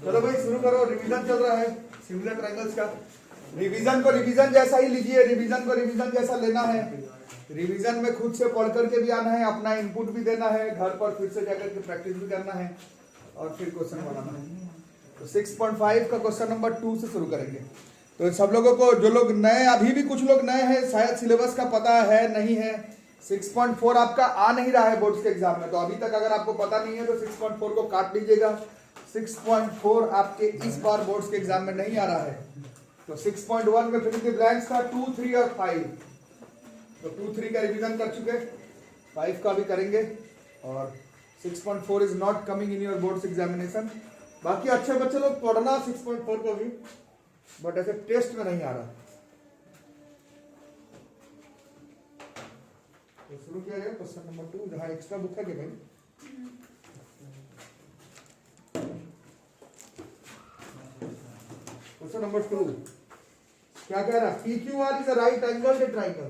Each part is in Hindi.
चलो भाई शुरू करो, रिवीजन चल रहा है सिमिलर ट्रायंगल्स का। रिवीजन को रिवीजन जैसा ही लीजिए, रिवीजन को रिवीजन जैसा लेना है। रिवीजन में खुद से पढ़ करके भी आना है, अपना इनपुट भी देना है, घर पर फिर से जाकर के प्रैक्टिस भी करना है और फिर क्वेश्चन बनाना है। तो 6.5 का क्वेश्चन नंबर 2 से शुरू करेंगे। तो सब लोगों को, जो लोग नए, अभी भी कुछ लोग नए हैं, शायद सिलेबस का पता है नहीं है। 6.4 आपका आ नहीं रहा है बोर्ड्स के एग्जाम में, तो अभी तक अगर आपको पता नहीं है तो 6.4 को काट लीजिएगा। 6.4 आपके इस बार बोर्ड्स के एग्जाम में नहीं आ रहा है। तो 6.1 में फिर द ब्लैंक्स था 2, 3 और 5। तो 2, 3 का रिवीजन कर चुके, 5 का भी करेंगे। और 6.4 is not coming in your boards examination. बाकी अच्छे बच्चे लोग पढ़ना 6.4 को भी, बट ऐसे टेस्ट में नहीं आ रहा। तो शुरू किया जाए क्वेश्चन नंबर 2। जहां एक्स्ट्रा बुक है कि भाई? क्वेश्चन नंबर 2 क्या कह रहा है? PQR is a right angle triangle.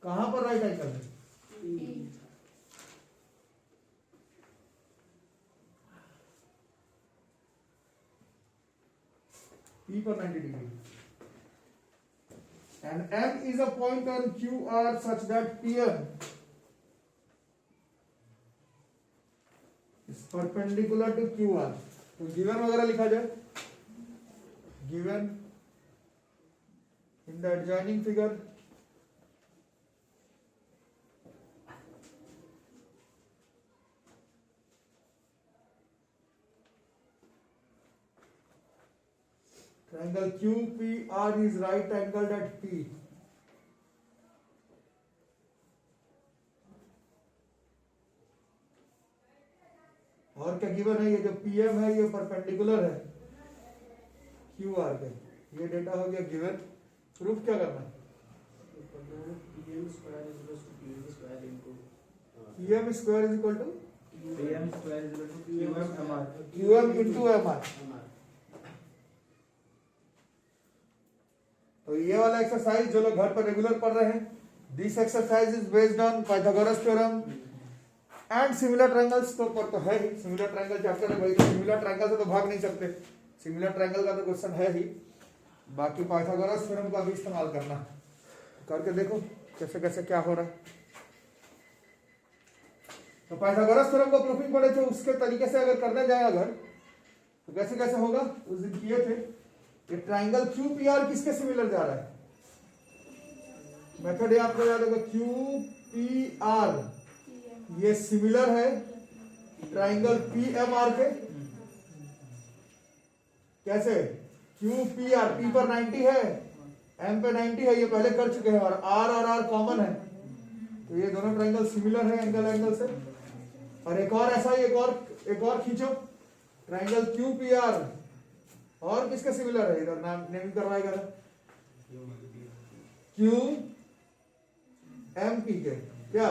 कहां पर राइट एंगल है? P पर 90 degree. And M is a point on QR such that PM is perpendicular to QR. तो गिवन वगैरह लिखा जाए। Given in the adjoining figure triangle QPR is right angled at P. और क्या गिवन है? ये जो PM है ये परपेंडिकुलर है QR के। ये डेटा हो गया गिवन। प्रूफ क्या करना है? PM square is equal to QM square into MR। तो ये वाला एक्सरसाइज जो लोग घर पर रेगुलर पढ़ रहे हैं, this exercise is based on Pythagoras theorem and similar triangles. तो पर तो है ही, सिमिलर ट्रायंगल चैप्टर है भाई, तो सिमिलर ट्रायंगल से तो भाग नहीं सकते। सिमिलर ट्रायंगल का तो क्वेश्चन है ही। बाकी पाइथागोरस थ्योरम का भी इस्तेमाल करना, करके देखो कैसे कैसे क्या हो रहा है। तो पाइथागोरस थ्योरम को प्रूफिंग पढ़े थे, उसके तरीके से अगर करने जाए अगर, तो कैसे कैसे होगा उस दिन किए थे। ये ट्राइंगल QPR किसके सिमिलर जा रहा है? मेथड ये आपको याद होगा, QPR ये सिमिलर है ट्राइंगल PMR के। कैसे? QPR P पर 90 है, M पे 90 है, ये पहले कर चुके हैं, और R कॉमन है, तो ये दोनों ट्राइंगल सिमिलर है एंगल से। और एक और ऐसा ही एक और खींचो, ट्राइंगल QPR और किसका सिमिलर है? इधर नाम नेम करवाएगा QMP के। क्या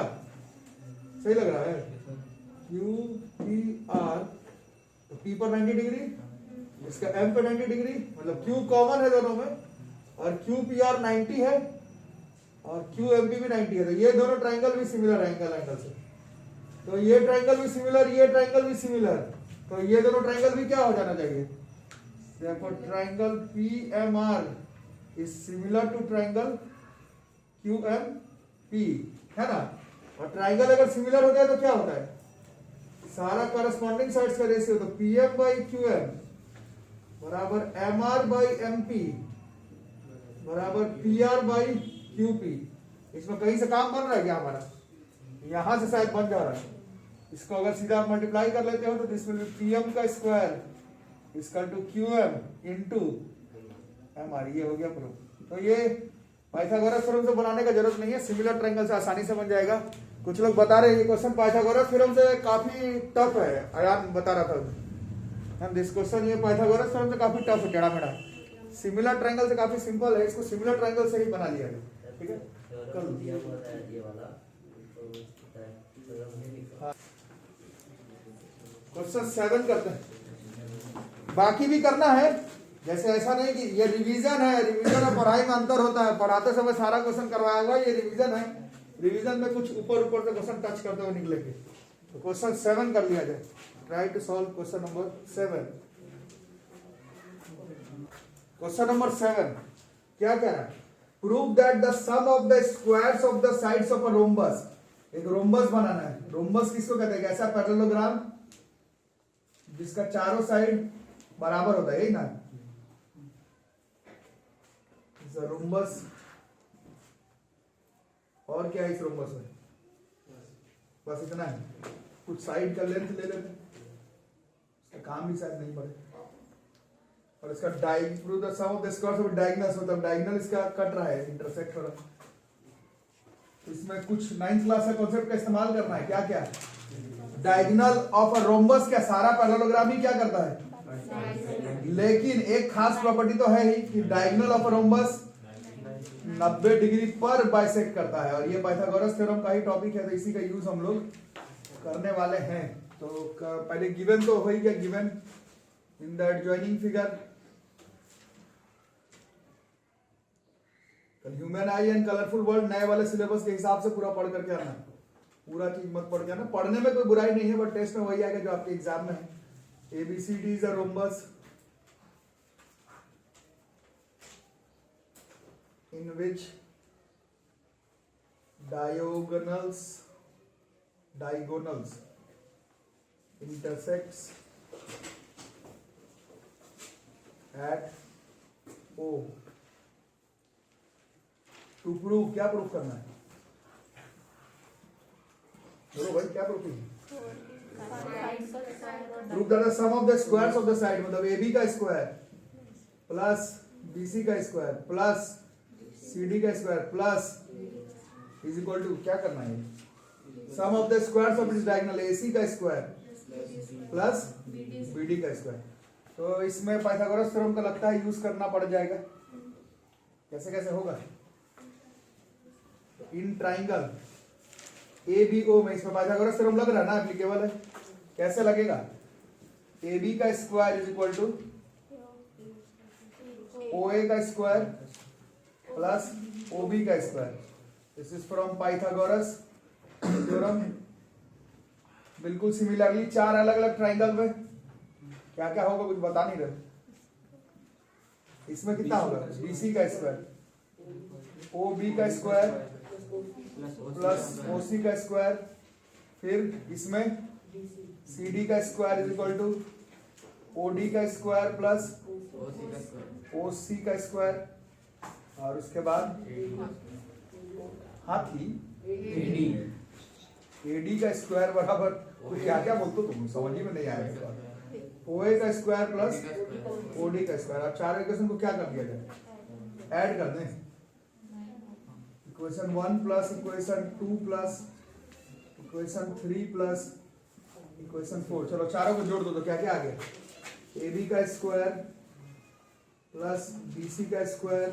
सही लग रहा है? QPR तो P पर 90 डिग्री, इसका M पे 90 डिग्री, मतलब Q कॉमन है दोनों में, और QPR 90 है और QMP भी 90 है। तो ये दोनों ट्राइंगल भी सिमिलर है एंगल से। तो ये ट्राइंगल भी सिमिलर, ये ट्राइंगल भी सिमिलर, तो ये दोनों ट्राइंगल भी क्या हो जाना चाहिए? Therefore, triangle PMR is similar to triangle QMP, है ना? और ट्राइंगल अगर सिमिलर होता है तो क्या होता है? सारा करस्पॉन्डिंग साइड्स का रेशियो, तो PM by QM बराबर MR by MP बराबर PR by QP। इसमें कहीं से काम बन रहा है क्या हमारा? यहां से शायद बन जा रहा है। इसको अगर सीधा आप मल्टीप्लाई कर लेते हो तो दिस विल बी PM का square equal to QM into MR। ये हो गया प्रूफ। तो ये पाइथागोरस थ्योरम से बनाने का जरूरत नहीं है, सिमिलर ट्रायंगल से आसानी से बन जाएगा। कुछ लोग बता रहे हैं ये क्वेश्चन पाइथागोरस थ्योरम से काफी टफ है, अयान बता रहा था दिस क्वेश्चन, ये पाइथागोरस थ्योरम से काफी टफ है, टेढ़ा मेढ़ा। सिमिलर ट्रायंगल से काफी सिंपल है, इसको सिमिलर ट्रायंगल से ही बना लिया है। ठीक है, क्वेश्चन 7 करते हैं। बाकी भी करना है, जैसे ऐसा नहीं कि ये रिवीजन है, रिवीजन और पढ़ाई में अंतर होता है। पढ़ाते समय सारा क्वेश्चन करवाया हुआ, ये रिवीजन है, रिवीजन में कुछ ऊपर से क्वेश्चन टच करते हुए निकलेंगे। तो क्वेश्चन 7 कर लिया जाए। Try to solve question number 7। Question number 7 क्या कह रहा है? Prove that the sum of the squares of the sides of a rhombus. एक रोम्बस बनाना है। रोम्बस किसको कहते हैं? ऐसा पैरेललोग्राम जिसका चारों साइड बराबर होता है, यही ना रोम्बस। और क्या है इस रोम्बस में? बस इतना है। कुछ साइड का लेंथ ले लेते हैं, इसका काम भी शायद नहीं पड़े। और इसका prove the sum of the squares of diagonals, मतलब डायगोनल इसका कट रहा है, इंटरसेक्ट हो रहा है। इसमें कुछ 9th क्लास का कॉन्सेप्ट का इस्तेमाल करना है। क्या क्या? डायगोनल ऑफ अ रोम्बस क्या सारा पैरेललोग्राम ही क्या करता है? लेकिन एक खास प्रॉपर्टी तो है ही कि diagonal of a rhombus 90 degree पर बाइसेक्ट करता है। और ये पाइथागोरस थ्योरम का ही टॉपिक है, तो इसी का यूज हम लोग करने वाले हैं। तो पहले गिवन तो हो ही गया, given in the adjoining figure human I and colourful world नए वाले सिलेबस के हिसाब से पूरा पढ़ करके आना। पूरा चीज मत पढ़ के आना। पढ़ने में कोई बुराई नहीं है, बट टेस्ट में वही आएगा जो आपके एग्जाम में है। ABCD is a rhombus in which diagonals intersects at O। To prove, क्या प्रूव करना है? बोलो भाई, क्या प्रूव करना है? Prove that the sum of the squares of the side, मतलब AB का स्क्वायर प्लस BC का स्क्वायर प्लस CD का square plus is equal to क्या करना है? Sum of the squares of its diagonal AC का स्क्वायर प्लस BD का स्क्वायर। तो इसमें पाइथागोरस थ्योरम का लगता है यूज करना पड़ जाएगा। कैसे कैसे होगा? इन ट्राइंगल ABO में इसमें पाइथागोरस थ्योरम लग रहा है ना, एप्लीकेबल है। कैसे लगेगा? AB का square is equal to OA का स्क्वायर प्लस OB का square. This is from Pythagoras theorem. बिल्कुल सिमिलरली चार अलग अलग ट्राइंगल में क्या क्या होगा कुछ बता नहीं रहे। इसमें कितना होगा? BC का स्क्वायर, OB का स्क्वायर प्लस OC का स्क्वायर, फिर इसमें CD का square is equal to OD का स्क्वायर प्लस OC का स्क्वायर, और उसके बाद हाथी AD का स्क्वायर बराबर तो क्या क्या बोलते हो तुम, समझ में नहीं आया। OA का स्क्वायर प्लस OD का स्क्वायर। अब चार इक्वेशन को क्या कर दिया जाए? ऐड कर दें। Equation 1 plus equation 2 plus equation 3 plus equation 4। चलो चारों को जोड़ दो तो क्या क्या आ गया? AB का स्क्वायर प्लस BC का स्क्वायर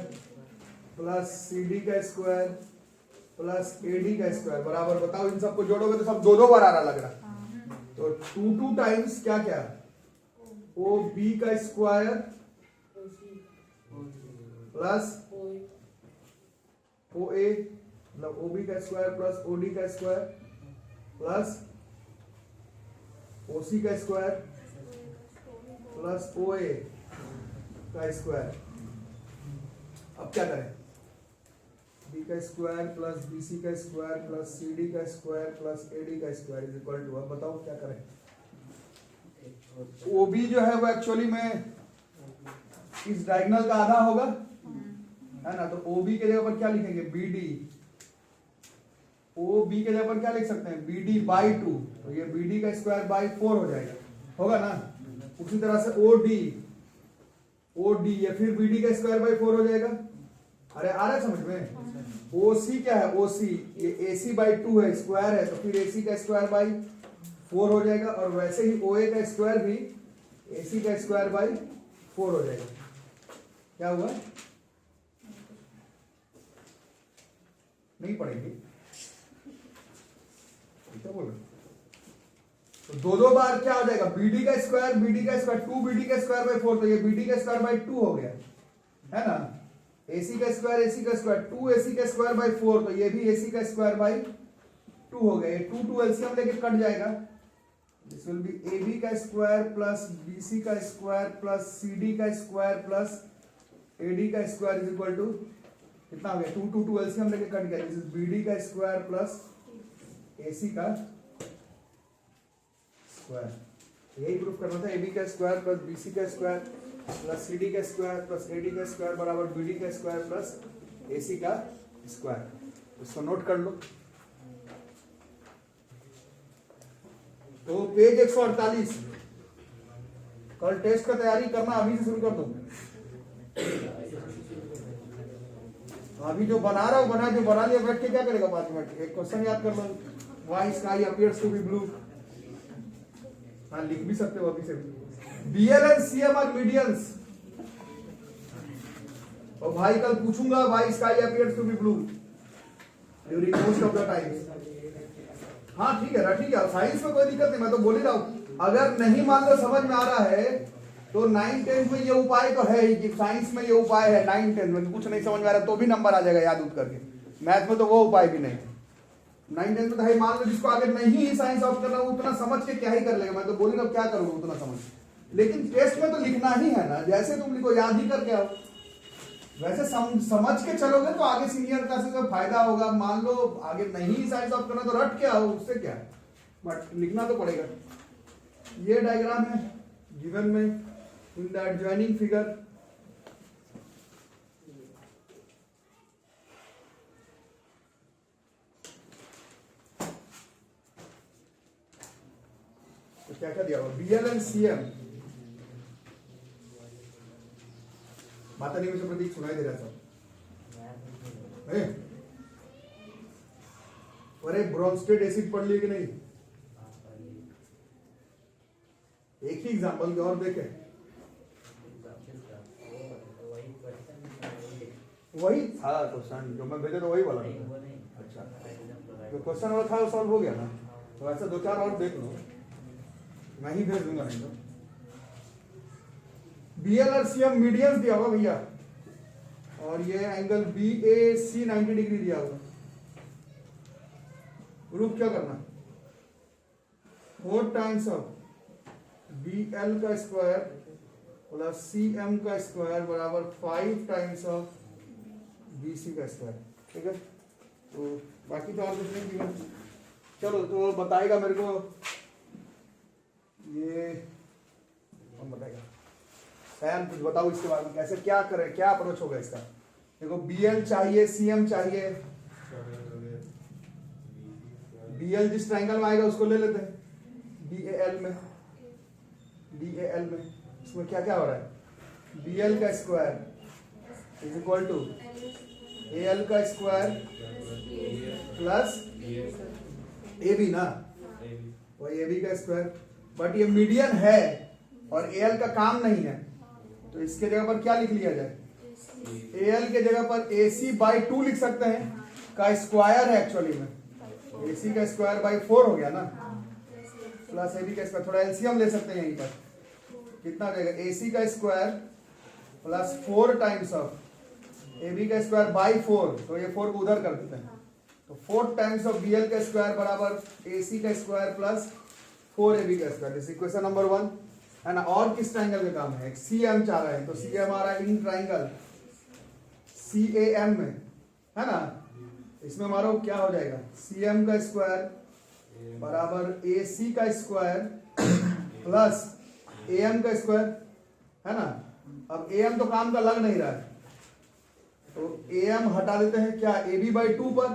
प्लस CD का स्क्वायर प्लस AD का स्क्वायर बराबर, बताओ इन सबको जोड़ोगे तो सब दो दो बार आ रहा लग रहा। तो 2 टाइम्स क्या क्या? OB का स्क्वायर प्लस OA, मतलब OB का स्क्वायर प्लस OD का स्क्वायर प्लस OC का स्क्वायर प्लस OA का स्क्वायर। अब क्या करें? B का स्क्वायर प्लस BC का स्क्वायर प्लस CD का स्क्वायर प्लस AD का स्क्वायर इज इक्वल टू, अब बताओ क्या करें? OB जो है वो एक्चुअली में इस डायगोनल का आधा होगा, है ना। तो OB के जगह पर क्या लिखेंगे? BD। OB के जगह पर क्या लिख सकते हैं? BD by 2। तो ये BD का स्क्वायर बाई 4 हो जाएगा, होगा ना। उसी तरह से OD या फिर BD का स्क्वायर बाई 4 हो जाएगा। अरे आ रहा है समझ में? OC क्या है? OC ये AC बाई 2 है, स्क्वायर है, तो फिर AC का स्क्वायर बाई 4 हो जाएगा। और वैसे ही OA का स्क्वायर भी AC का स्क्वायर बाई 4 हो जाएगा। क्या हुआ? नहीं पढ़ेंगे, क्या बोल रहे? तो दो बार क्या हो जाएगा? BD का स्क्वायर 2BD का स्क्वायर बाई 4, तो ये BD का स्क्वायर बाई 2 हो गया, है ना। AC का स्क्वायर 2AC का स्क्वायर बाई 4, तो ये भी AC का स्क्वायर बाई 2 हो गया, 2 एलसीएम लेके कट जाएगा, दिस विल बी AB का स्क्वायर प्लस BC का स्क्वायर प्लस CD का स्क्वायर प्लस AD का स्क्वायर इज इक्वल टू कितना हो गया, 2 एलसीएम लेके कट गया, दिस इज BD का स्क्वायर प्लस AC का स्क्वायर। यही प्रूफ करना था, AB का स्क्वायर प्लस BC का स्क्वायर प्लस CD का स्क्वायर प्लस AD का स्क्वायर बराबर BD का स्क्वायर प्लस AC का स्क्वायर। इसको नोट कर लो। तो पेज 148, कल टेस्ट का तैयारी करना अभी से शुरू कर दो। अभी जो बना रहा हूं बना, जो बना लिया बैठ के क्या करेगा 5 मिनट, एक क्वेश्चन याद कर लो, why sky appears to be blue. हाँ लिख भी सकते हो अभी से भी। BL and CM are medians, और भाई कल पूछूंगा why sky appears to be blue during most of the times. हाँ ठीक है, ठीक है, साइंस में कोई दिक्कत नहीं, मैं तो बोल ही रहा हूं। अगर नहीं मान लो समझ में आ रहा है तो 9-10 में ये उपाय तो है ही कि साइंस में ये उपाय है, 9-10 में कुछ नहीं समझ में आ रहा तो भी नंबर आ जाएगा याद उठ करके। मैथ में तो वो उपाय भी नहीं, 9-10 में तो है। मान लो जिसको आगे नहीं ही साइंस ऑप्ट करना, उतना समझ के क्या ही कर लेगा, मैं तो बोल ही रहा हूं क्या करोगे उतना समझ। लेकिन टेस्ट में तो लिखना ही है ना, जैसे तुम लिखो याद ही करके आओ, वैसे समझ के चलोगे तो आगे सीनियर क्लासेस में फायदा होगा। मान लो आगे नहीं साइंस ऑप्ट करना तो रट के आओ, उससे क्या, बट लिखना तो पड़ेगा। ये डायग्राम है गिवन में इन द एडजॉइनिंग फिगर। तो क्या क्या दिया हुआ, BL and CM। माता नहीं मुझे प्रतीक सुनाई दे रहा सब। अरे ब्रोंस्टेड एसिड पढ़ लिए कि नहीं? एक ही एग्जांपल और देखें, वही था क्वेश्चन जो मैं भेजा तो वही वाला था। अच्छा, जो क्वेश्चन वाला था वो सॉल्व हो गया ना, तो ऐसा 2-4 और देख लो, मैं ही भेज दूंगा नहीं तो। BL और CM मीडियंस दिया हुआ भैया, और ये एंगल BAC 90 डिग्री दिया हुआ। प्रूफ क्या करना, 4 टाइम्स ऑफ BL का स्क्वायर प्लस CM का स्क्वायर बराबर 5 टाइम्स ऑफ BC का स्क्वायर। ठीक है, तो बाकी तो और कुछ नहीं दिया। चलो तो बताएगा मेरे को, ये कौन बताएगा, सैम कुछ बताओ इसके बारे में, कैसे क्या करें, क्या अप्रोच होगा इसका। देखो BL चाहिए, CM चाहिए, BL जिस ट्रायंगल में आएगा उसको ले लेते हैं, DAL में इसमें क्या क्या हो रहा है, BL का square is equal to AL का स्क्वायर प्लस AB ना, वही AB का स्क्वायर। बट ये मीडियन है और AL का काम नहीं है, तो इसके जगह पर क्या लिख लिया जाए, AL के जगह पर AC/2 लिख सकते हैं, का स्क्वायर है एक्चुअली में, AC का स्क्वायर बाई 4 हो गया ना, प्लस AB का स्क्वायर। थोड़ा एलसीएम ले सकते हैं यहीं पर, कितना हो जाएगा, AC का square plus 4 times of AB का स्क्वायर बाई 4, तो ये 4 को उधर कर देते हैं, तो 4 टाइम्स ऑफ BL का स्क्वायर बराबर AC का स्क्वायर प्लस 4AB का स्क्वायर। दिस इक्वेशन नंबर 1 है ना। और किस ट्रायंगल में काम है, CM चाह रहे हैं, तो CM आ रहा है इन ट्रायंगल CAM में, है ना। इसमें हमारा क्या हो जाएगा, CM का स्क्वायर बराबर AC का स्क्वायर प्लस AM का स्क्वायर, है ना। अब AM तो काम का लग नहीं रहा है, तो AM हटा देते हैं, क्या AB/2 पर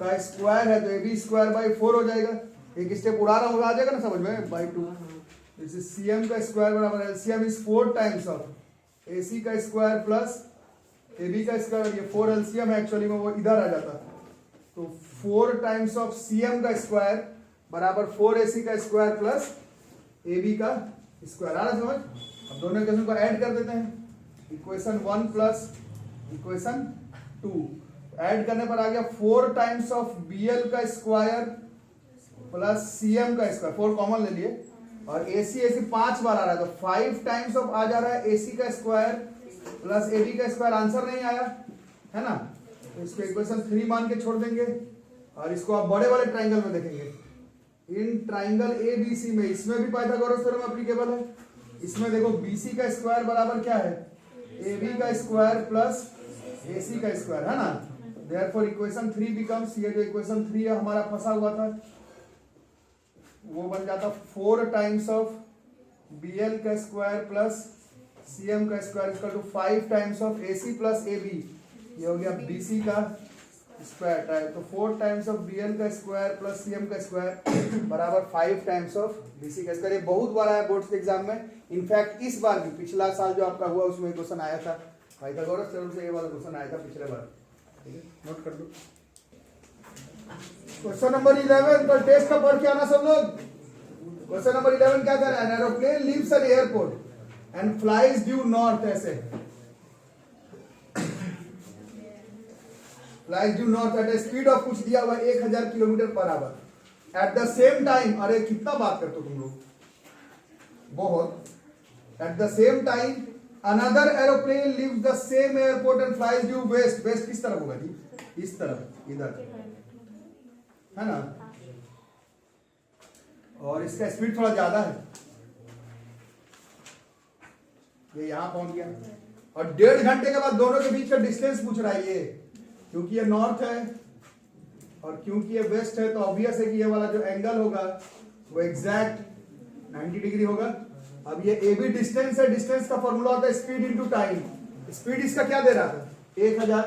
का स्क्वायर है, तो AB स्क्वायर बाई 4 हो जाएगा। एक स्टेप उड़ा रहा होगा, आ जाएगा ना समझ में, बाई 2। जैसे CM का स्क्वायर बराबर LCM is 4 times of AC का स्क्वायर प्लस AB का स्क्वायर, ये 4 LCM है एक्चुअली में, वो इधर आ जाता, तो 4 टाइम्स ऑफ CM का स्क्वायर बराबर 4 AC का स्क्वायर प्लस AB का स्क्वायर। आ रहा समझ। अब दोनों इक्वेशन को ऐड कर देते हैं, इक्वेशन 1 प्लस इक्वेशन 2, ऐड करने पर आ गया 4 टाइम्स ऑफ BL का स्क्वायर प्लस CM का स्क्वायर, 4 कॉमन ले लिए, और AC 5 बार आ रहा है, तो 5 टाइम्स ऑफ आ जा रहा है AC का स्क्वायर प्लस AB का स्क्वायर। आंसर नहीं आया है ना, तो इसको इक्वेशन 3 मान के छोड़ देंगे, और इसको आप बड़े वाले ट्राइंगल में देखेंगे, इन ट्राइंगल एबीसी में, इसमें भी पाइथागोरस थ्योरम एप्लीकेबल है। इसमें देखो बीसी का स्क्वायर बराबर क्या है, AB का स्क्वायर प्लस AC का स्क्वायर, है ना। देयरफॉर इक्वेशन 3 बिकम्स, ये जो इक्वेशन 3 है हमारा फंसा हुआ था वो बन जाता 4 टाइम्स ऑफ BL का स्क्वायर प्लस CM का square equal to 5 times of AC plus AB, ये हो गया BC का स्क्वायर टाइप। तो 4 टाइम्स ऑफ BL का स्क्वायर प्लस CM का स्क्वायर बराबर 5 टाइम्स ऑफ BC का स्क्वायर। ये बहुत बार आया बोर्ड के एग्जाम में, इनफैक्ट इस बार भी, पिछला साल जो आपका हुआ उसमें क्वेश्चन आया था पाइथागोरस थ्योरम से, ये वाला क्वेश्चन आया था पिछले बार, ठीक है, नोट कर लो। क्वेश्चन नंबर 11 कल टेस्ट का पढ़ के आना सब लोग। क्वेश्चन नंबर 11 क्या कर रहा है, aeroplane leaves an airport and flies due north, ऐसे flies due north at a speed of, कुछ दिया हुआ 1000 kilometre per hour. At the same time, अरे कितना बात करते हो तुम लोग, बहुत। At the same time another aeroplane leaves the same airport and flies due west, west किस तरफ होगा जी, इस तरफ, इधर, है ना। और इसका स्पीड थोड़ा ज्यादा है, ये यहां पहुंच गया, और 1.5 घंटे के बाद दोनों के बीच का डिस्टेंस पूछ रहा है ये, क्योंकि ये नॉर्थ है और क्योंकि ये वेस्ट है तो ऑब्वियस है कि ये वाला जो एंगल होगा वो एग्जैक्ट 90 डिग्री होगा। अब ये AB डिस्टेंस है, डिस्टेंस का फॉर्मूला होता है स्पीड इनटू टाइम। स्पीड इसका क्या दे रहा था 1000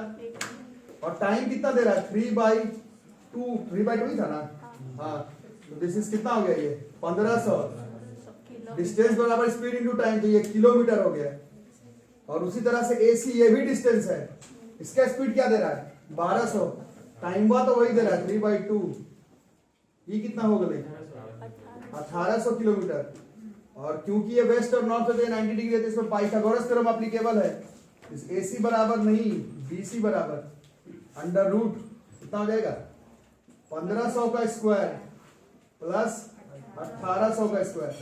और टाइम कितना दे रहा है 3/2, 3/2 ही था ना, हाँ। तो दिस इज कितना हो गया ये 1500, डिस्टेंस बराबर स्पीड इनटू टाइम, तो ये किलोमीटर हो गया। और उसी तरह से AC ये भी डिस्टेंस है, इसका स्पीड क्या दे रहा है 1200, टाइम हुआ तो वही दे रहा है 3/2, ये कितना हो गया 1800 किलोमीटर। और क्योंकि ये वेस्ट और नॉर्थ है 90 डिग्री है, तो इसमें पाइथागोरस थ्योरम एप्लीकेबल है। इस AC बराबर नहीं BC बराबर अंडर रूट कितना हो जाएगा 1500 का स्क्वायर प्लस 1800 का स्क्वायर,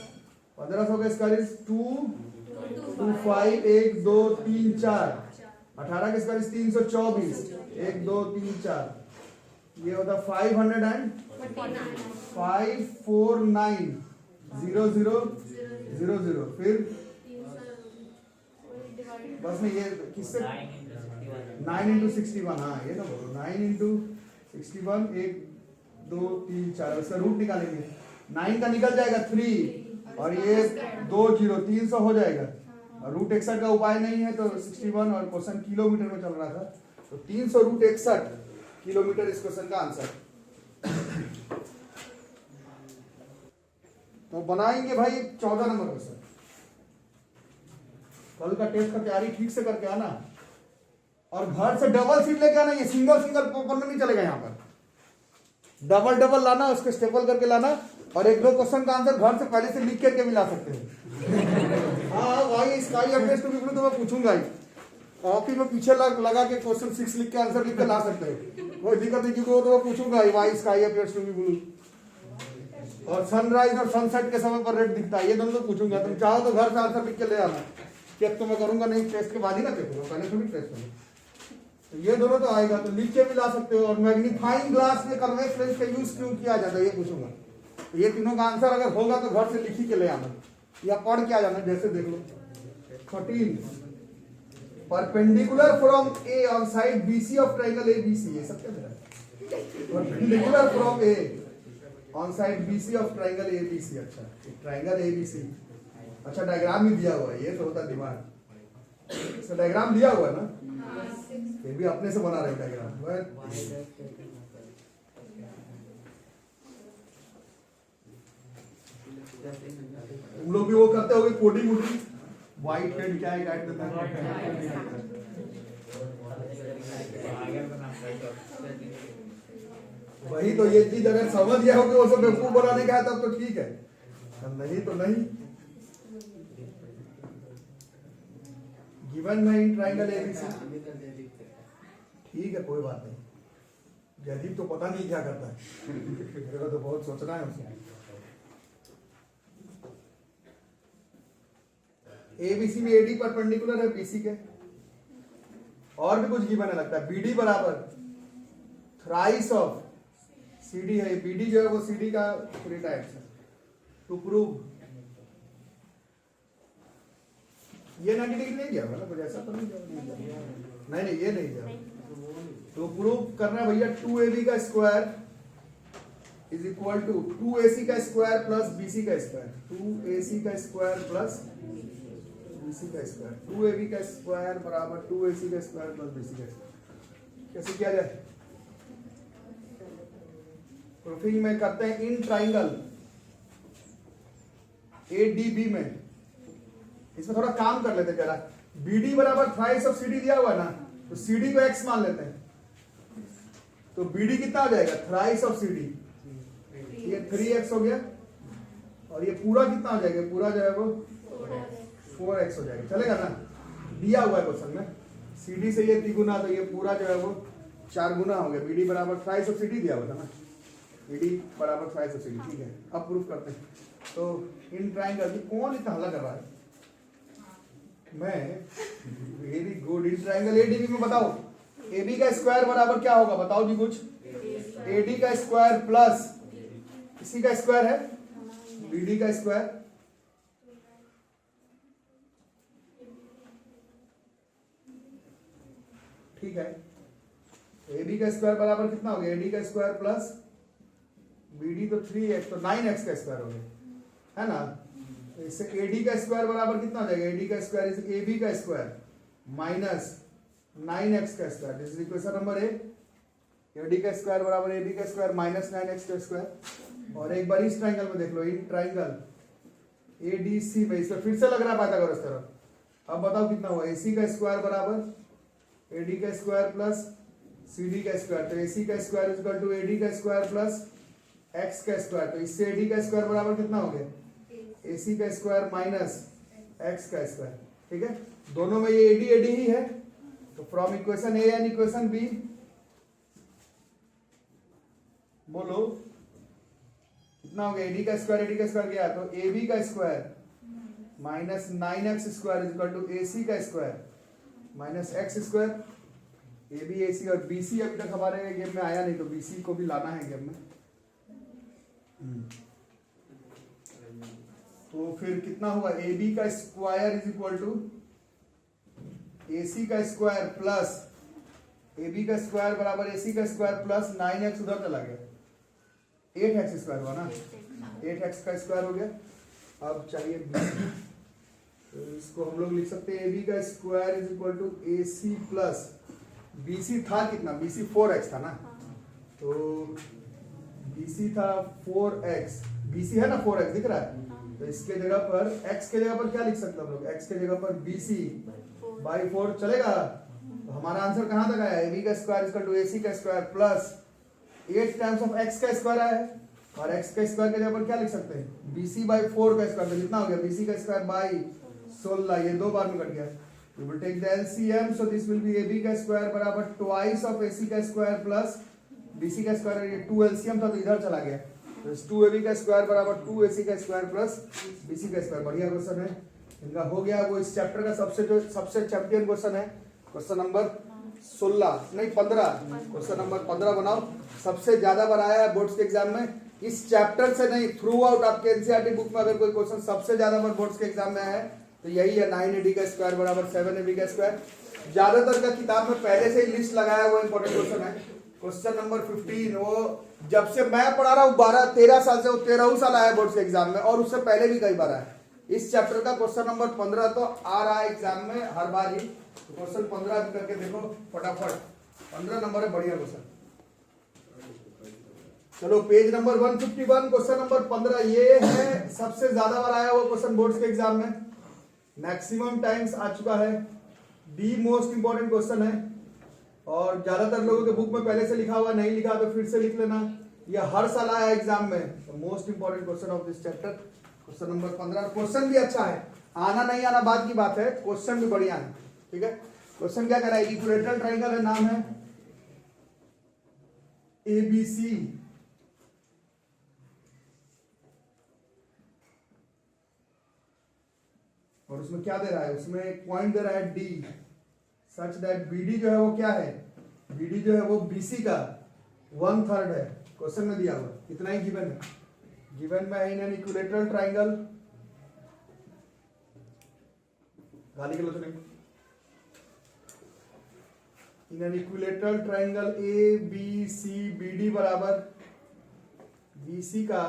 1500 का स्क्वायर इज 2 2 5 1 2 3 4, 18 के स्क्वायर इज 324, 1 2 3 4, ये होता 549,000, फिर बस में ये किससे 9 into 61, हाँ ये ना बोलो 9 into 61, 1 2 3 4, इसका रूट निकालेंगे, 9 का निकल जाएगा 3 और ये 2 0, 300 हो जाएगा। और रूट 61 का उपाय नहीं है तो 61, और क्वेश्चन किलोमीटर में चल रहा था तो 300 रूट 61 किलोमीटर इस क्वेश्चन का आंसर। तो बनाएंगे भाई 14 नंबर क्वेश्चन। कल का टेस्ट का तैयारी ठीक से करके आना, और घर से डबल सीट लेके आना, ये सिंगल सिंगल पढ़ने नहीं चलेगा, यहाँ पर डबल डबल लाना, उसको स्टेपल करके लाना, और 1-2 क्वेश्चन का आंसर घर से पहले से लिख करके भी ला सकते हैं। हाँ भाई स्काई अप्रेस टू पीपल तो मैं पूछूंगा ही, कॉपी में पीछे लगा के क्वेश्चन 6 लिख के आंसर लिख के ला सकते हो, कोई दिक्कत नहीं, क्योंकि वो तो मैं पूछूंगा ही भाई स्काई अप्रेस टू पीपल। और सनराइज और सनसेट के समय पर रेड दिखता है, ये दोनों तो पूछूंगा, तुम चाहो तो घर से आंसर लिख के ले आना, चेक तो मैं करूंगा नहीं, टेस्ट के बाद ही ना चेक करूंगा, पहले थोड़ी टेस्ट करूंगा। तो ये दोनों तो आएगा, तो लिख के भी ला सकते हो। और मैग्नीफाइंग ग्लास में कन्वेक्स लेंस का यूज क्यों किया जाता है ये पूछूंगा। तो ये तीनों का आंसर अगर होगा तो घर से लिख ही के ले आना या पढ़ के आ जाना, जैसे देख लो 13 perpendicular from A on side BC of triangle ABC, ये सब क्या है perpendicular from A on side BC of triangle ABC। अच्छा ट्रायंगल ABC, अच्छा डायग्राम भी दिया हुआ है, ये तो होता दिमाग, इसका डायग्राम दिया हुआ है ना, ये भी अपने से बना रहे डायग्राम। तुम लोग भी वो करते होगे कोडिंग वोडिंग, व्हाइट हेड क्या है गाइड देता है, वही तो ये चीज अगर समझ गया हो कि वो सब बेवकूफ बनाने का है तब तो ठीक है, नहीं तो नहीं। गिवन में इन ट्रायंगल ABC, ठीक है कोई बात नहीं, जयदीप तो पता नहीं क्या करता है, मेरे को तो बहुत सोचना है उसमें। ABC में AD परपेंडिकुलर है BC के, और भी कुछ गिवन है लगता है, BD बराबर थ्राइस ऑफ CD है, BD जो है वो CD का 3 टाइम्स है। टू प्रूव ये 90 डिग्री नहीं गया, मतलब कुछ ऐसा तो नहीं गया, नहीं ये नहीं गया। तो प्रूव करना है भैया 2AB का square is equal to 2AC का स्क्वायर प्लस BC का स्क्वायर, 2AC का स्क्वायर प्लस BC का स्क्वायर, 2AB का स्क्वायर बराबर 2AC का स्क्वायर प्लस BC का स्क्वायर। कैसे किया जाए? प्रूफिंग में करते हैं इन ट्राइंगल ADB में। इसमें थोड़ा काम कर लेते हैं जरा। BD बराबर थ्राइस ऑफ CD दिया हुआ ना, तो CD को x मान लेते हैं, तो BD कितना आ जाएगा? थ्राइस ऑफ CD, ये 3x हो गया, और ये पूरा कितना हो जाएगा? पूरा जो है वो 4x हो जाएगा। चलेगा ना? दिया हुआ है क्वेश्चन में CD से ये 3 गुना, तो ये पूरा जो है वो 4 गुना हो गया। BD बराबर थ्राइस ऑफ CD दिया हुआ था ना, BD बराबर थ्राइस ऑफ CD। ठीक है, अब प्रूफ करते हैं। तो इन ट्राइंगल, कौन इतना हल्ला कर रहा है? मैं very good. In triangle ADB में बताओ AB का स्क्वायर बराबर क्या होगा? बताओ जी कुछ। AD का स्क्वायर प्लस इसी का स्क्वायर है BD का स्क्वायर, ठीक है। AB का स्क्वायर बराबर कितना हो गया? AD का स्क्वायर प्लस BD तो 3x, तो 9x का स्क्वायर हो गया, है ना। इससे AD का स्क्वायर बराबर कितना हो जाएगा? AD का स्क्वायर इज AB का स्क्वायर माइनस 9x का square. This is equation number 1। AD का स्क्वायर बराबर AB का स्क्वायर माइनस 9x का स्क्वायर। और एक बार इस ट्राइंगल में देख लो, इन ट्राइंगल ADC में, इसमें फिर से लग रहा है पाइथागोरस थ्योरम। अब बताओ कितना हुआ? AC का स्क्वायर बराबर AD का स्क्वायर प्लस CD का स्क्वायर, तो AC का square is equal to AD का स्क्वायर प्लस x का स्क्वायर, तो इससे AD का स्क्वायर बराबर कितना हो गया? AC का स्क्वायर माइनस x का स्क्वायर। ठीक है, दोनों में ये AD ही है, तो from equation A and equation B बोलो कितना हो गया? AD का स्क्वायर गया, तो AB का square minus 9x square is equal to AC का square minus x square. AB AC और BC अभी तक हमारे गेम में आया नहीं, तो BC को भी लाना है गेम में। तो फिर कितना हुआ? AB का square is equal to AC का स्क्वायर प्लस AB का स्क्वायर बराबर AC का स्क्वायर प्लस 9x उधर चला गया, 8x स्क्वायर हुआ ना, 8x का स्क्वायर हो गया। अब चाहिए BC, तो इसको हम लोग लिख सकते हैं AB का square is equal to AC plus BC था कितना? BC 4x था ना, तो BC था 4x, BC है ना 4x दिख रहा है, तो इसके जगह पर x के जगह पर क्या लिख सकते हैं हम लोग? x के जगह पर BC बाई 4 चलेगा। तो हमारा आंसर कहां तक आया? AB का स्क्वायर इक्वल टू AC का square plus 8 times of x का स्क्वायर आया है, और x का स्क्वायर के जगह पर क्या लिख सकते हैं? BC बाई 4 का स्क्वायर, तो कितना हो गया? BC का स्क्वायर बाई 16, ये 2 बार में कट गया। We will take the LCM, so this will be AB का स्क्वायर बराबर ट्वाइस ऑफ AC का स्क्वायर प्लस BC का स्क्वायर। ये 2 LCM था तो इधर चला गया, तो 2AB का स्क्वायर बराबर 2AC का स्क्वायर प्लस BC का स्क्वायर। बढ़िया क्वेश्चन है इनका, हो गया। वो इस चैप्टर का सबसे चैंपियन क्वेश्चन है, क्वेश्चन नंबर 16 नहीं 15, क्वेश्चन नंबर 15 बनाओ। सबसे ज्यादा बार आया है बोर्ड्स के एग्जाम में, इस चैप्टर से नहीं, थ्रू आउट आपके एनसीईआरटी बुक में अगर कोई क्वेश्चन सबसे ज्यादा बार बोर्ड्स के एग्जाम में आया है तो यही है। 9AD का स्क्वायर बराबर 7AB का स्क्वायर। ज्यादातर का किताब में पहले से ही लिस्ट लगाया हुआ इंपॉर्टेंट क्वेश्चन है। क्वेश्चन नंबर 15 वो जब से मैं पढ़ा रहा हूँ 12-13 साल से, वो 13 साल आया बोर्ड के एग्जाम में, और उससे पहले भी कई बार आया। इस चैप्टर का क्वेश्चन नंबर 15 तो आ रहा है एग्जाम में हर बार ही, तो क्वेश्चन 15 भी करके देखो फटाफट। 15 नंबर है, बढ़िया क्वेश्चन। चलो पेज नंबर 151, क्वेश्चन नंबर 15, ये है सबसे ज्यादा बार आया हुआ क्वेश्चन बोर्ड्स के एग्जाम में, मैक्सिमम टाइम्स आ चुका है, दी मोस्ट इंपॉर्टेंट क्वेश्चन है, और ज्यादातर लोगों के बुक में पहले से लिखा हुआ, नहीं लिखा तो फिर से लिख लेना। ये हर साल आया एग्जाम में, most important question of this chapter, question number 15। Question भी अच्छा है, आना नहीं आना बात की बात है, क्वेश्चन भी बढ़िया है। ठीक है, क्वेश्चन क्या कर रहा है? इक्विलेटरल ट्राइंगल है, नाम है ABC, और उसमें क्या दे रहा है? उसमें एक पॉइंट दे रहा है D, सच दैट BD जो है वो क्या है? BD जो है वो BC का 1/3 है। क्वेश्चन में दिया हुआ इतना ही गिवन में है इन एन इक्विलेटरल ट्राइंगल, गाली के लो तो नहीं, in an equilateral triangle A B C B D बराबर बीसी का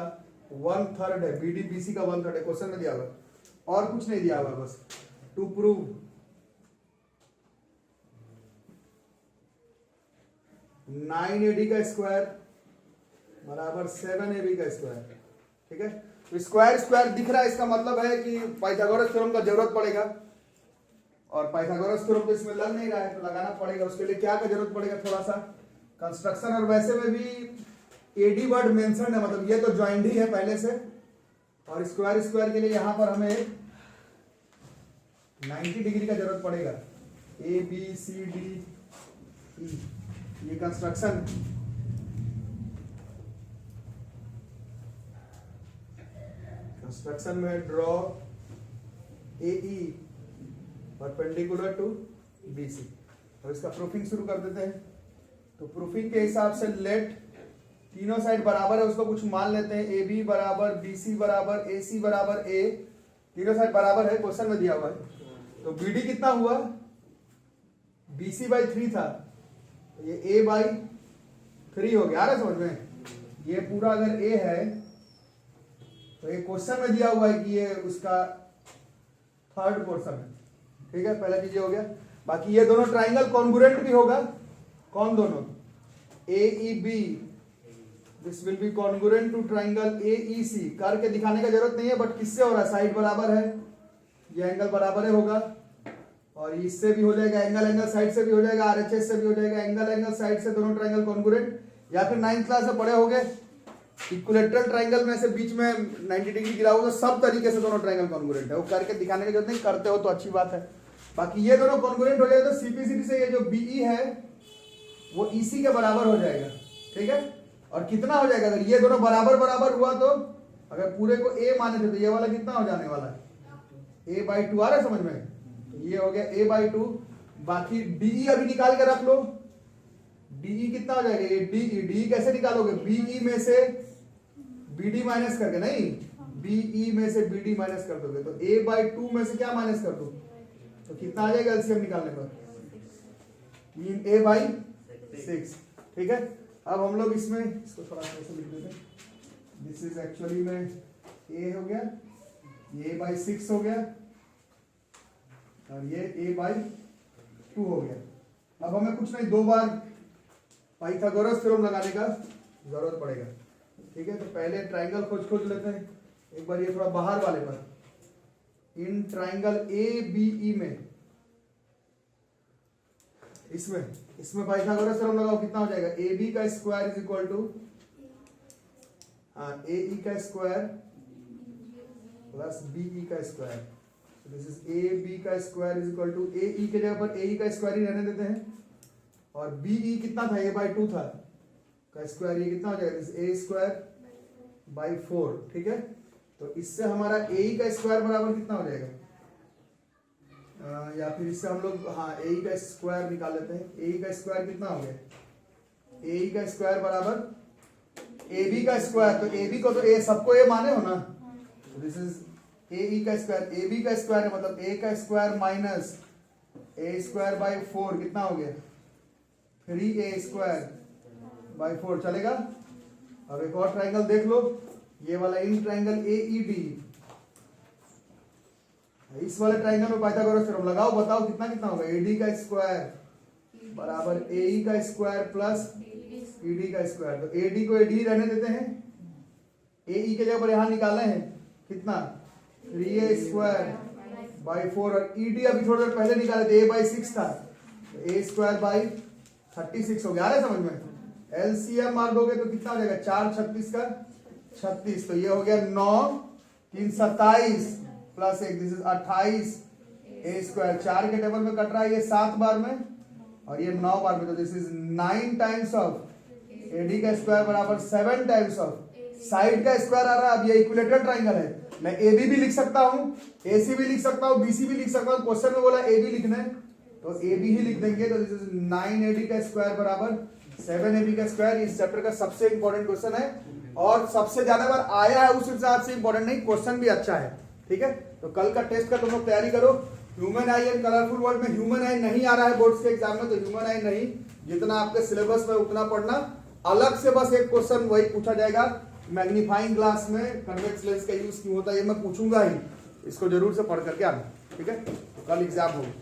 1/3 है, बीडी बीसी का 1/3 है, क्वेश्चन में दिया हुआ और कुछ नहीं दिया हुआ, बस टू प्रूव 9AD का स्क्वायर बराबर 7AB का स्क्वायर। ठीक है, तो स्क्वायर स्क्वायर दिख रहा है, इसका मतलब है कि पाइथागोरस थ्योरम का जरूरत पड़ेगा, और पाइथागोरस थ्योरम तो इसमें लग नहीं रहा है तो लगाना पड़ेगा। उसके लिए क्या का जरूरत पड़ेगा, थोड़ा सा कंस्ट्रक्शन, और वैसे में भी एडी वर्ड मेंशन है, मतलब ये तो ज्वाइंट ही है पहले से, और स्क्वायर स्क्वायर के लिए यहां पर हमें 90 डिग्री का जरूरत पड़ेगा। ए बी सी डी ई, ये कंस्ट्रक्शन में draw A E perpendicular to B C. और इसका प्रूफिंग शुरू कर देते हैं। तो प्रूफिंग के हिसाब से लेट तीनों साइड बराबर है उसको कुछ मान लेते हैं, ए बी बराबर बी सी बराबर ए सी बराबर ए, तीनों साइड बराबर है, क्वेश्चन में दिया हुआ है। तो बी डी कितना हुआ, बी सी बाई 3 था, तो ये ए बाई 3 हो गया। आ रहा समझ में, ये पूरा अगर ए है तो ये क्वेश्चन में दिया हुआ है कि ये उसका थर्ड पोर्शन है। ठीक है, पहला चीज हो गया। बाकी ये दोनों ट्राइंगल कॉन्ग्रुएंट भी होगा, कौन दोनों, A E B, this will be congruent to triangle A E C. करके दिखाने का जरूरत नहीं है, बट किससे हो रहा है, साइड बराबर है, ये एंगल बराबर है होगा, और इससे भी हो जाएगा एंगल, एंगल साइड से भी हो जाएगा, आरएचएस से भी हो जाएगा, एंगल एंगल साइड से, दोनों ट्राइंगल कॉन्ग्रुएंट। या फिर 9th क्लास में पढ़े होंगे इक्विलेटरल ट्राइंगल में से बीच में 90 डिग्री गिरा होगा, सब तरीके से दोनों ट्राइंगल कॉन्ग्रुएंट है, वो करके दिखाने की जरूरत नहीं, करते हो तो अच्छी बात है। बाकी ये दोनों कॉन्ग्रुएंट हो जाए तो सीपीसीटी से ये जो बीई है वो ईसी के बराबर हो जाएगा। ठीक है, और कितना हो जाएगा, अगर ये दोनों बराबर बराबर हुआ तो अगर पूरे को ए माने थे तो ये वाला कितना हो जाने वाला है, ए बाई 2। आ रहा है समझ में, तो ये हो गया ए बाई 2। बाकी डीई अभी निकाल के रख लो, डीई कितना हो जाएगा, ये डीई कैसे निकालोगे, बीई में से बीडी माइनस करके, नहीं बीई में से बीडी माइनस कर दोगे, तो ए बाई 2 में से क्या माइनस कर दो, तो कितना आ जाएगा एलसीएम निकालने पर, 3a बाई 6। ठीक है, अब हम लोग इसमें इसको थोड़ा सा ऐसे लिख देते हैं, दिस इज एक्चुअली में a हो गया, ये a बाई 6 हो गया, और ये a बाई 2 हो गया। अब हमें कुछ नहीं, 2 बार पाइथागोरस थ्योरम लगाने का जरूरत पड़ेगा। ठीक है, तो पहले ट्राइंगल खोज लेते हैं एक बार, ये थोड़ा बाहर वाले पर, in triangle A B E में, इसमें पाइथागोरस थ्योरम लगाओ, कितना हो जाएगा, ए बी का square is equal to A E का स्क्वायर प्लस बी ई का square. This is A B का square is equal to, A E के जगह पर ए ई का स्क्वायर ही रहने देते हैं, और बी ई कितना था, ए बाई 2 था का स्क्वायर, ये कितना हो जाएगा, दिस ए स्क्वायर बाई 4। ठीक है, तो इससे हमारा ए ई का स्क्वायर बराबर कितना हो जाएगा, या फिर इससे हम लोग ए ई का स्क्वायर निकाल लेते हैं। ए ई का स्क्वायर कितना हो गया, ए ई का स्क्वायर बराबर ए बी का स्क्वायर, तो ए बी को तो ए सबको ए माने हो ना, दिस इज ए ई का स्क्वायर, ए बी का स्क्वायर है मतलब ए का square minus A square by 4 कितना हो गया, 3a स्क्वायर बाई 4 चलेगा। अब एक और ट्राइंगल देख लो, ये वाला in triangle A E D, इस वाले ट्राइंगल में पाइथागोरस थ्योरम लगाओ, बताओ कितना कितना होगा, एडी का स्क्वायर बराबर ए ई का स्क्वायर प्लस ईडी का स्क्वायर। तो एडी को एडी रहने देते हैं, ए ई के जगह पर यहां निकाले हैं कितना, 3a स्क्वायर बाई 4, और ईडी अभी थोड़ी देर पहले निकाले थे, ए बाई 6 था, तो ए स्क्वायर बाई 36 हो गया। आ रहा है समझ में, एलसीएम मार दोगे तो कितना हो जाएगा, 4 36 का 36, तो ये हो गया 9 3 27 plus 1, this is 28 A square. 4 के टेबल में कट रहा है ये 7 बार में, और ये 9 बार में, तो this is 9 times of AD का स्क्वायर बराबर 7 टाइम्स ऑफ साइड का स्क्वायर आ रहा है। अब ये इक्विलेटरल ट्राइंगल है, मैं ए बी भी लिख सकता हूं, ए सी भी लिख सकता हूं, बी सी भी लिख सकता हूं, क्वेश्चन में बोला ए बी लिखना है तो ए बी ही लिख देंगे। तो दिस इज 9 एडी का स्क्वायर बराबर 7ab का स्क्वायर इस चैप्टर का सबसे इंपॉर्टेंट क्वेश्चन है और सबसे ज्यादा बार आया है, उस हिसाब से इंपॉर्टेंट नहीं, क्वेश्चन भी अच्छा है। ठीक है, तो कल का टेस्ट का तुम लोग तैयारी करो। Human I and colourful world में ह्यूमन आई नहीं आ रहा है बोर्ड्स के एग्जाम में, तो ह्यूमन आई नहीं, जितना आपके सिलेबस में उतना पढ़ना। अलग से बस एक क्वेश्चन वही पूछा जाएगा, मैग्नीफाइंग ग्लास में कन्वेक्स लेंस का यूज क्यों होता है, ये मैं पूछूंगा ही, इसको जरूर से पढ़ करके आना। ठीक है, तो कल एग्जाम होगा।